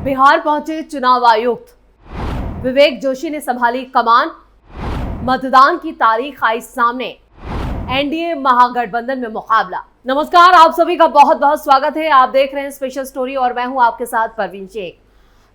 बिहार पहुंचे चुनाव आयुक्त विवेक जोशी ने संभाली कमान। मतदान की तारीख आई सामने, एनडीए महागठबंधन में मुकाबला। नमस्कार, आप सभी का बहुत बहुत स्वागत है। आप देख रहे हैं स्पेशल स्टोरी और मैं हूं आपके साथ परवीन शेख।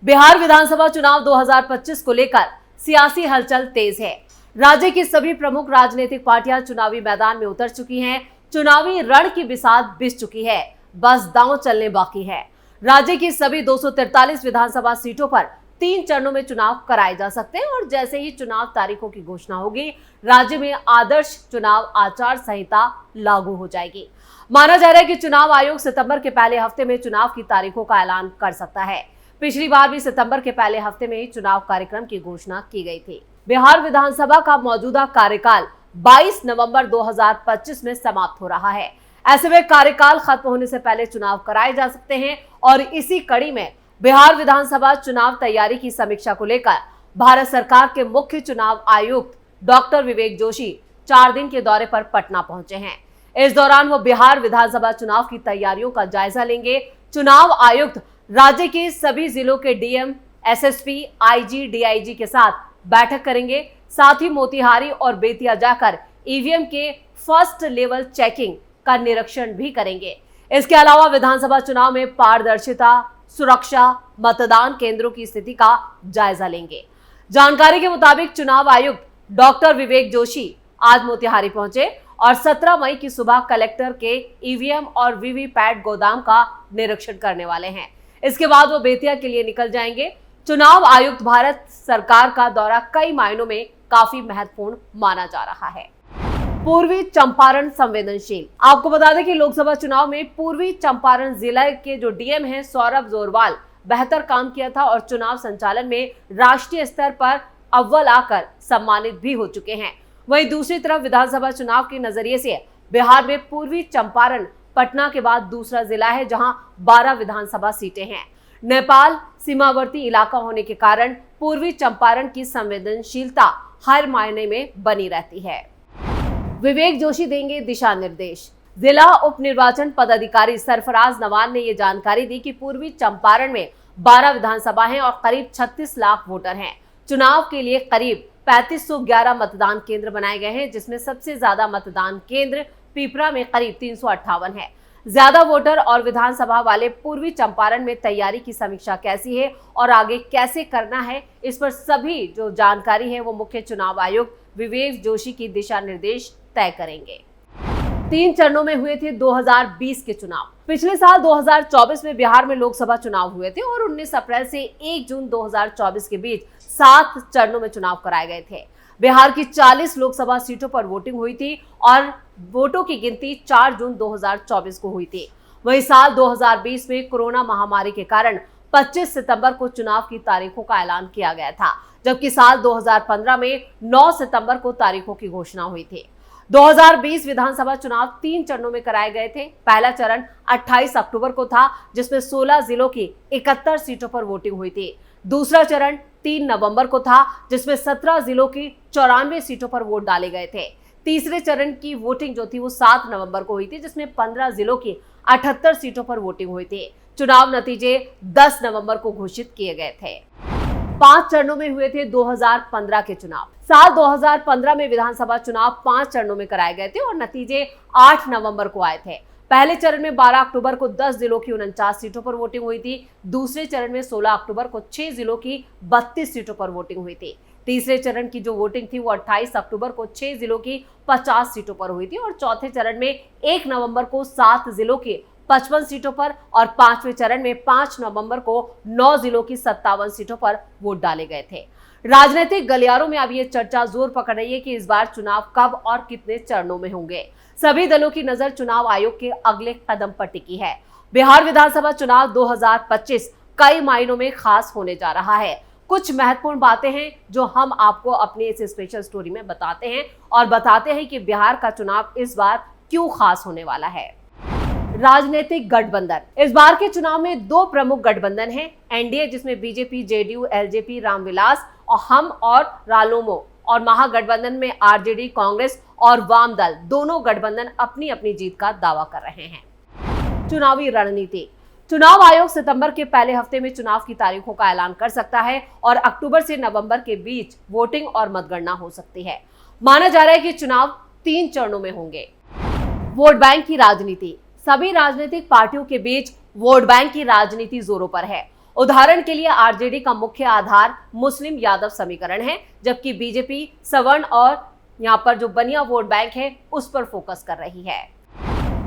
बिहार विधानसभा चुनाव 2025 को लेकर सियासी हलचल तेज है। राज्य की सभी प्रमुख राजनीतिक पार्टियां चुनावी मैदान में उतर चुकी हैं। चुनावी रण की बिसात बिछ चुकी है, बस दांव चलने बाकी है। राज्य की सभी 243 विधानसभा सीटों पर 3 चरणों में चुनाव कराए जा सकते हैं और जैसे ही चुनाव तारीखों की घोषणा होगी, राज्य में आदर्श चुनाव आचार संहिता लागू हो जाएगी। माना जा रहा है कि चुनाव आयोग सितंबर के पहले हफ्ते में चुनाव की तारीखों का ऐलान कर सकता है। पिछली बार भी सितंबर के पहले हफ्ते में ही चुनाव कार्यक्रम की घोषणा की गई थी। बिहार विधानसभा का मौजूदा कार्यकाल 22 नवंबर 2025 में समाप्त हो रहा है। ऐसे में कार्यकाल खत्म होने से पहले चुनाव कराए जा सकते हैं और इसी कड़ी में बिहार विधानसभा चुनाव तैयारी की समीक्षा को लेकर भारत सरकार के मुख्य चुनाव आयुक्त डॉक्टर विवेक जोशी 4 दिन के दौरे पर पटना पहुंचे हैं। इस दौरान वो बिहार विधानसभा चुनाव की तैयारियों का जायजा लेंगे। चुनाव आयुक्त राज्य के सभी जिलों के डीएम, एसएसपी, आईजी, डीआईजी के साथ बैठक करेंगे। साथ ही मोतिहारी और बेतिया जाकर ईवीएम के फर्स्ट लेवल चेकिंग का निरीक्षण भी करेंगे। इसके अलावा विधानसभा चुनाव में पारदर्शिता, सुरक्षा, मतदान केंद्रों की स्थिति का जायजा लेंगे। जानकारी के मुताबिक चुनाव आयुक्त डॉक्टर विवेक जोशी आज मोतिहारी पहुंचे और 17 मई की सुबह कलेक्टर के ईवीएम और वीवीपैट गोदाम का निरीक्षण करने वाले हैं। इसके बाद वो बेतिया के लिए निकल जाएंगे। चुनाव आयुक्त भारत सरकार का दौरा कई मायनों में काफी महत्वपूर्ण माना जा रहा है। पूर्वी चंपारण संवेदनशील। आपको बता दें कि लोकसभा चुनाव में पूर्वी चंपारण जिले के जो डीएम हैं सौरभ जोरवाल बेहतर काम किया था और चुनाव संचालन में राष्ट्रीय स्तर पर अव्वल आकर सम्मानित भी हो चुके हैं। वहीं दूसरी तरफ विधानसभा चुनाव के नजरिए से बिहार में पूर्वी चंपारण पटना के बाद दूसरा जिला है जहां 12 विधानसभा सीटें हैं। नेपाल सीमावर्ती इलाका होने के कारण पूर्वी चंपारण की संवेदनशीलता हर मायने में बनी रहती है। विवेक जोशी देंगे दिशा निर्देश। जिला उप निर्वाचन पदाधिकारी सरफराज नवान ने ये जानकारी दी कि पूर्वी चंपारण में 12 विधानसभा हैं और करीब 36 लाख वोटर हैं। चुनाव के लिए करीब 3511 मतदान केंद्र बनाए गए हैं, जिसमें सबसे ज्यादा मतदान केंद्र पिपरा में करीब 358 है। ज्यादा वोटर और विधानसभा वाले पूर्वी चंपारण में तैयारी की समीक्षा कैसी है और आगे कैसे करना है, इस पर सभी जो जानकारी है वो मुख्य चुनाव आयुक्त विवेक जोशी की दिशा निर्देश तय करेंगे। 3 चरणों में हुए थे 2020 के चुनाव। पिछले साल 2024 में बिहार में लोकसभा चुनाव हुए थे और 19 अप्रैल से 1 जून 2024 के बीच 7 चरणों में चुनाव कराए गए थे। बिहार की 40 लोकसभा सीटों पर वोटिंग हुई थी और वोटों की गिनती 4 जून 2024 को हुई थी। वही साल 2020 में कोरोना महामारी के कारण 25 सितंबर को चुनाव की तारीखों का ऐलान किया गया था, जबकि साल 2015 में 9 सितंबर को तारीखों की घोषणा हुई थी। 2020 विधानसभा चुनाव 3 चरणों में कराए गए थे। पहला चरण 28 अक्टूबर को था, जिसमें 16 जिलों की 71 सीटों पर वोटिंग हुई थी। दूसरा चरण 3 नवंबर को था, जिसमें 17 जिलों की 94 सीटों पर वोट डाले गए थे। तीसरे चरण की वोटिंग जो थी वो 7 नवंबर को हुई थी, जिसमें 15 जिलों की 78 सीटों पर वोटिंग हुई थी। चुनाव नतीजे 10 नवंबर को घोषित किए गए थे। 5 चरणों में हुए थे 2015 के चुनाव। साल 2015 में विधानसभा चुनाव 5 चरणों में कराए गए थे और नतीजे 8 नवंबर को आए थे। पहले चरण में 12 अक्टूबर को 10 जिलों की 49 सीटों पर वोटिंग हुई थी। दूसरे चरण में 16 अक्टूबर को 6 जिलों की 32 सीटों पर वोटिंग हुई थी। तीसरे चरण की जो वोटिंग थी वो 28 अक्टूबर को 6 जिलों की 50 सीटों पर हुई थी और चौथे चरण में 1 नवंबर को 7 जिलों की 55 सीटों पर और 5वें चरण में 5 नवंबर को 9 जिलों की 57 सीटों पर वोट डाले गए थे। राजनीतिक गलियारों में अब ये चर्चा जोर पकड़ रही है कि इस बार चुनाव कब और कितने चरणों में होंगे। सभी दलों की नजर चुनाव आयोग के अगले कदम पर टिकी है। बिहार विधानसभा चुनाव 2025 कई मायनों में खास होने जा रहा है। कुछ महत्वपूर्ण बातें हैं जो हम आपको अपने इस स्पेशल स्टोरी में बताते हैं और बताते हैं कि बिहार का चुनाव इस बार क्यों खास होने वाला है। राजनीतिक गठबंधन। इस बार के चुनाव में 2 प्रमुख गठबंधन हैं। एनडीए जिसमें बीजेपी, जेडीयू, एलजेपी, रामविलास और हम और रालोमो, और महागठबंधन में आरजेडी, कांग्रेस और वाम दल, दोनों गठबंधन अपनी अपनी जीत का दावा कर रहे हैं। चुनावी रणनीति। चुनाव आयोग सितंबर के पहले हफ्ते में चुनाव की तारीखों का ऐलान कर सकता है और अक्टूबर से नवंबर के बीच वोटिंग और मतगणना हो सकती है। माना जा रहा है कि चुनाव 3 चरणों में होंगे। वोट बैंक की राजनीति। सभी राजनीतिक पार्टियों के बीच वोट बैंक की राजनीति जोरों पर है। उदाहरण के लिए आरजेडी का मुख्य आधार मुस्लिम यादव समीकरण है, जबकि बीजेपी सवर्ण और यहाँ पर जो बनिया वोट बैंक है उस पर फोकस कर रही है।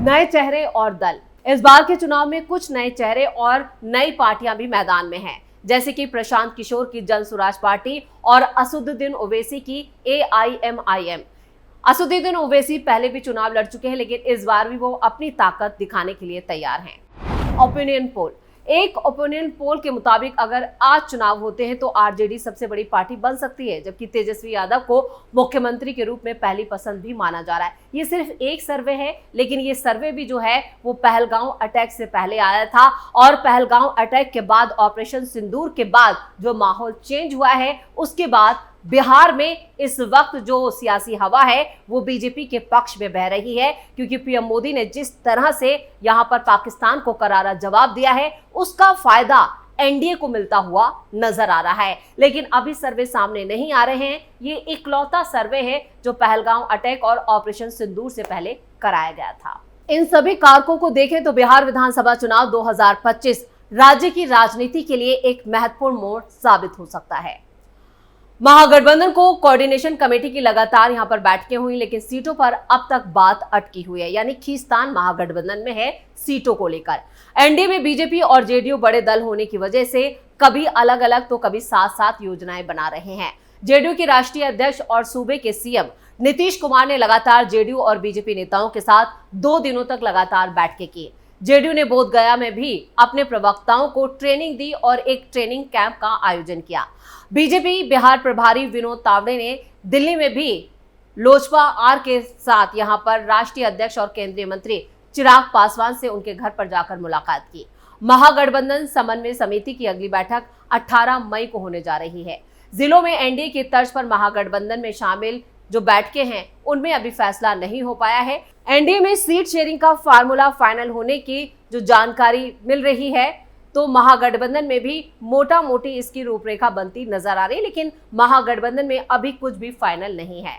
नए चेहरे और दल। इस बार के चुनाव में कुछ नए चेहरे और नई पार्टियां भी मैदान में हैं, जैसे कि प्रशांत किशोर की जन स्वराज पार्टी और असदुद्दीन ओवैसी की AIMIM। असदुद्दीन ओवैसी पहले भी चुनाव लड़ चुके हैं, लेकिन इस बार भी वो अपनी ताकत दिखाने के लिए तैयार हैं। Opinion poll. एक ओपिनियन पोल के मुताबिक अगर आज चुनाव होते हैं तो आरजेडी सबसे बड़ी पार्टी बन सकती है, जबकि तेजस्वी यादव को मुख्यमंत्री के रूप में पहली पसंद भी माना जा रहा है। ये सिर्फ एक सर्वे है, लेकिन ये सर्वे भी जो है वो पहलगांव अटैक से पहले आया था और पहलगांव अटैक के बाद, ऑपरेशन सिंदूर के बाद जो माहौल चेंज हुआ है, उसके बाद बिहार में इस वक्त जो सियासी हवा है वो बीजेपी के पक्ष में बह रही है, क्योंकि पीएम मोदी ने जिस तरह से यहां पर पाकिस्तान को करारा जवाब दिया है उसका फायदा एनडीए को मिलता हुआ नजर आ रहा है। लेकिन अभी सर्वे सामने नहीं आ रहे हैं। ये इकलौता सर्वे है जो पहलगांव अटैक और ऑपरेशन सिंदूर से पहले कराया गया था। इन सभी कारकों को देखें तो बिहार विधानसभा चुनाव 2025 राज्य की राजनीति के लिए एक महत्वपूर्ण मोड़ साबित हो सकता है। महागठबंधन को कोऑर्डिनेशन कमेटी की लगातार यहां पर बैठकें हुई, लेकिन सीटों पर अब तक बात अटकी हुई है, यानी खींचतान महागठबंधन में है सीटों को लेकर। एनडीए में बीजेपी और जेडीयू बड़े दल होने की वजह से कभी अलग अलग तो कभी साथ साथ योजनाएं बना रहे हैं। जेडीयू के राष्ट्रीय अध्यक्ष और सूबे के सीएम नीतीश कुमार ने लगातार जेडीयू और बीजेपी नेताओं के साथ 2 दिनों तक लगातार बैठकें की। जेडीयू ने बोध गया में भी अपने प्रवक्ताओं को ट्रेनिंग दी और एक ट्रेनिंग कैंप का आयोजन किया। बीजेपी बिहार प्रभारी विनोद तावड़े ने दिल्ली में भी लोजपा आर के साथ यहां पर राष्ट्रीय अध्यक्ष और केंद्रीय मंत्री चिराग पासवान से उनके घर पर जाकर मुलाकात की। महागठबंधन समन्वय समिति की अगली बैठक 18 मई को होने जा रही है। जिलों में एनडीए की तर्ज पर महागठबंधन में शामिल जो बैठकें हैं उनमें अभी फैसला नहीं हो पाया है। एनडीए में सीट शेयरिंग का फार्मूला फाइनल होने की जो जानकारी मिल रही है, तो महागठबंधन में भी मोटा मोटी इसकी रूपरेखा बनती नजर आ रही है, लेकिन महागठबंधन में अभी कुछ भी फाइनल नहीं है।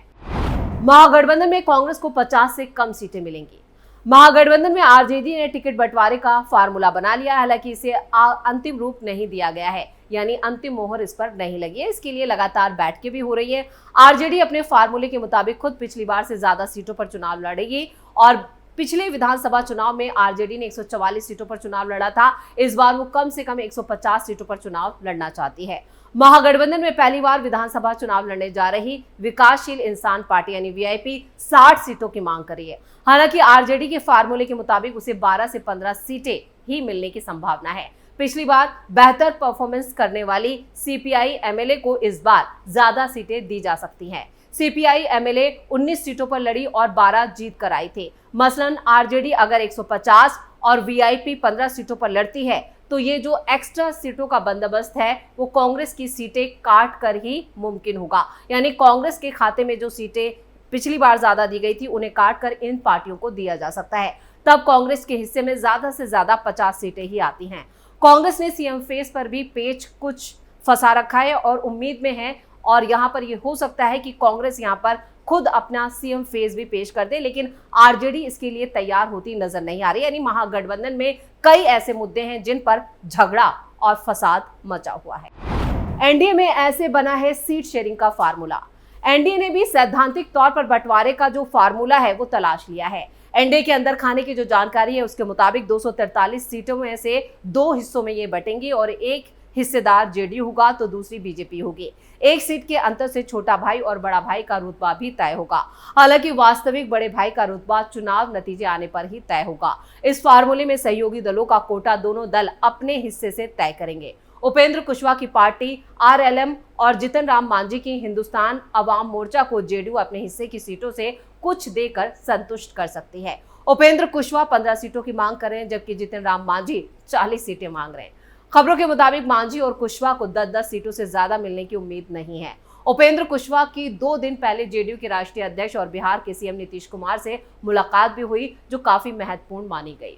महागठबंधन में कांग्रेस को 50 से कम सीटें मिलेंगी। महागठबंधन में आरजेडी ने टिकट बंटवारे का फार्मूला बना लिया, हालांकि इसे अंतिम रूप नहीं दिया गया है, यानी अंतिम मोहर इस पर नहीं लगी है। इसके लिए लगातार बैठकें भी हो रही है। आरजेडी अपने फार्मूले के मुताबिक खुद पिछली बार से ज्यादा सीटों पर चुनाव लड़ेगी और पिछले विधानसभा चुनाव में आरजेडी ने 144 सीटों पर चुनाव लड़ा था। इस बार वो कम से कम 150 सीटों पर चुनाव लड़ना चाहती है। महागठबंधन में पहली बार विधानसभा चुनाव लड़ने जा रही विकासशील इंसान पार्टी यानी वीआईपी 60 सीटों की मांग कर रही है। हालांकि आरजेडी के फार्मूले के मुताबिक उसे 12 से 15 सीटें ही मिलने की संभावना है। पिछली बार बेहतर परफॉर्मेंस करने वाली सीपीआई एमएलए को इस बार ज्यादा सीटें दी जा सकती हैं। सीपीआई एमएलए 19 सीटों पर लड़ी और 12 जीत कर आई थी। मसलन आरजेडी अगर 150 और वीआईपी 15 सीटों पर लड़ती है तो ये जो एक्स्ट्रा सीटों का बंदोबस्त है वो कांग्रेस की सीटें काट कर ही मुमकिन होगा, यानी कांग्रेस के खाते में जो सीटें पिछली बार ज्यादा दी गई थी उन्हें काट कर इन पार्टियों को दिया जा सकता है। तब कांग्रेस के हिस्से में ज्यादा से ज्यादा 50 सीटें ही आती हैं। कांग्रेस ने सीएम फेस पर भी पेच कुछ फंसा रखा है और उम्मीद में है, और यहां पर यह हो सकता है कि कांग्रेस यहां पर खुद अपना सीएम फेस भी पेश कर दे, लेकिन आरजेडी इसके लिए तैयार होती नजर नहीं आ रही। यानी महागठबंधन में कई ऐसे मुद्दे हैं जिन पर झगड़ा और फसाद मचा हुआ है। एनडीए में ऐसे बना है सीट शेयरिंग का फार्मूला। एनडीए ने भी सैद्धांतिक तौर पर बंटवारे का जो फार्मूला है वो तलाश लिया है। एनडीए के अंदर खाने की जो जानकारी है उसके मुताबिक 243 सीटों में से 2 हिस्सों में ये बटेंगी और एक हिस्सेदार जेडीयू होगा तो दूसरी बीजेपी होगी। एक सीट के अंतर से छोटा भाई और बड़ा भाई का रुतबा भी तय होगा। हालांकि वास्तविक बड़े भाई का रुतबा चुनाव नतीजे आने पर ही तय होगा। इस फार्मूले में सहयोगी दलों का कोटा दोनों दल अपने हिस्से से तय करेंगे। उपेंद्र कुशवाहा की पार्टी आरएलएम और जितन राम मांझी की हिंदुस्तान अवाम मोर्चा को जेडीयू अपने हिस्से की सीटों से कुछ देकर संतुष्ट कर सकती है। उपेंद्र कुशवाहा 15 सीटों की मांग कर रहे हैं, जबकि जितन राम मांझी 40 सीटें मांग रहे हैं। खबरों के मुताबिक मांझी और कुशवाहा को 10-10 सीटों से ज्यादा मिलने की उम्मीद नहीं है। उपेंद्र कुशवाहा की 2 दिन पहले जेडीयू के राष्ट्रीय अध्यक्ष और बिहार के सीएम नीतीश कुमार से मुलाकात भी हुई, जो काफी महत्वपूर्ण मानी गई।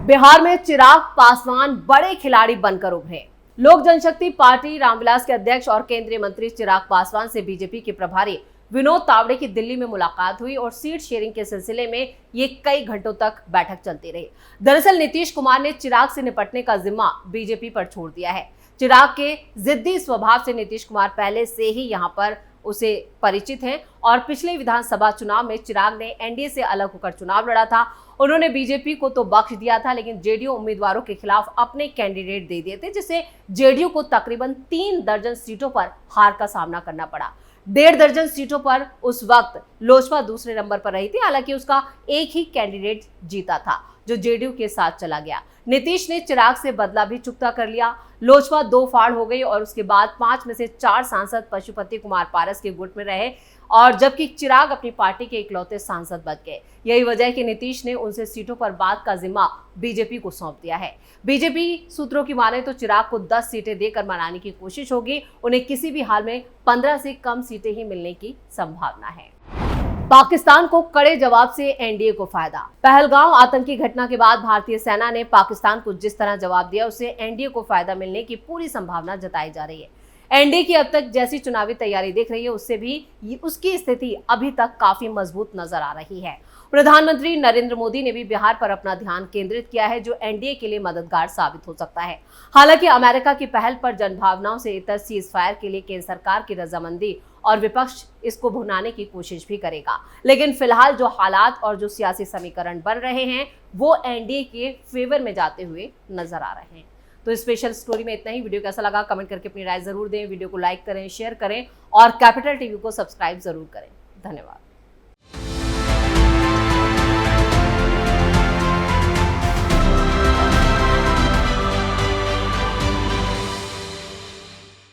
बिहार में चिराग पासवान बड़े खिलाड़ी बनकर उभरे। लोक जनशक्ति पार्टी रामविलास के अध्यक्ष और केंद्रीय मंत्री चिराग पासवान से बीजेपी के प्रभारी विनोद तावड़े की दिल्ली में मुलाकात हुई और सीट शेयरिंग के सिलसिले में ये कई घंटों तक बैठक चलती रही। दरअसल नीतीश कुमार ने चिराग से निपटने का जिम्मा बीजेपी पर छोड़ दिया है। चिराग के जिद्दी स्वभाव से नीतीश कुमार पहले से ही यहां पर उसे परिचित हैं और पिछले विधानसभा चुनाव में चिराग ने एनडीए से अलग होकर चुनाव लड़ा था। उन्होंने बीजेपी को तो बख्श दिया था, लेकिन जेडीयू उम्मीदवारों के खिलाफ अपने कैंडिडेट दे दिए थे, जिससे जेडीयू को तकरीबन 3 दर्जन सीटों पर हार का सामना करना पड़ा। 1.5 दर्जन सीटों पर उस वक्त लोजपा दूसरे नंबर पर रही थी। हालांकि उसका एक ही कैंडिडेट जीता था जो जेडीयू के साथ चला गया। नीतीश ने चिराग से बदला भी चुकता कर लिया। लोजपा 2 फाड़ हो गई और उसके बाद 5 में से 4 सांसद पशुपति कुमार पारस के गुट में रहे और जबकि चिराग अपनी पार्टी के इकलौते सांसद बच गए। यही वजह है कि नीतीश ने उनसे सीटों पर बात का जिम्मा बीजेपी को सौंप दिया है। बीजेपी सूत्रों की माने तो चिराग को 10 सीटें देकर मनाने की कोशिश होगी। उन्हें किसी भी हाल में 15 से कम सीटें ही मिलने की संभावना है। पाकिस्तान को कड़े जवाब से एनडीए को फायदा। पहलगांव आतंकी घटना के बाद भारतीय सेना ने पाकिस्तान को जिस तरह जवाब दिया, उससे एनडीए को फायदा मिलने की पूरी संभावना जताई जा रही है। एनडीए की अब तक जैसी चुनावी तैयारी दिख रही है, उससे भी उसकी स्थिति अभी तक काफी मजबूत नजर आ रही है। प्रधानमंत्री नरेंद्र मोदी ने भी बिहार पर अपना ध्यान केंद्रित किया है, जो एनडीए के लिए मददगार साबित हो सकता है। हालांकि अमेरिका की पहल पर जनभावनाओं से इतर सीज फायर के लिए केंद्र सरकार की रजामंदी और विपक्ष इसको भुनाने की कोशिश भी करेगा। लेकिन फिलहाल जो हालात और जो सियासी समीकरण बन रहे हैं, वो एनडीए के फेवर में जाते हुए नजर आ रहे हैं। तो स्पेशल स्टोरी में इतना ही। वीडियो कैसा लगा कमेंट करके अपनी राय जरूर दें। वीडियो को लाइक करें, शेयर करें और कैपिटल टीवी को सब्सक्राइब जरूर करें। धन्यवाद।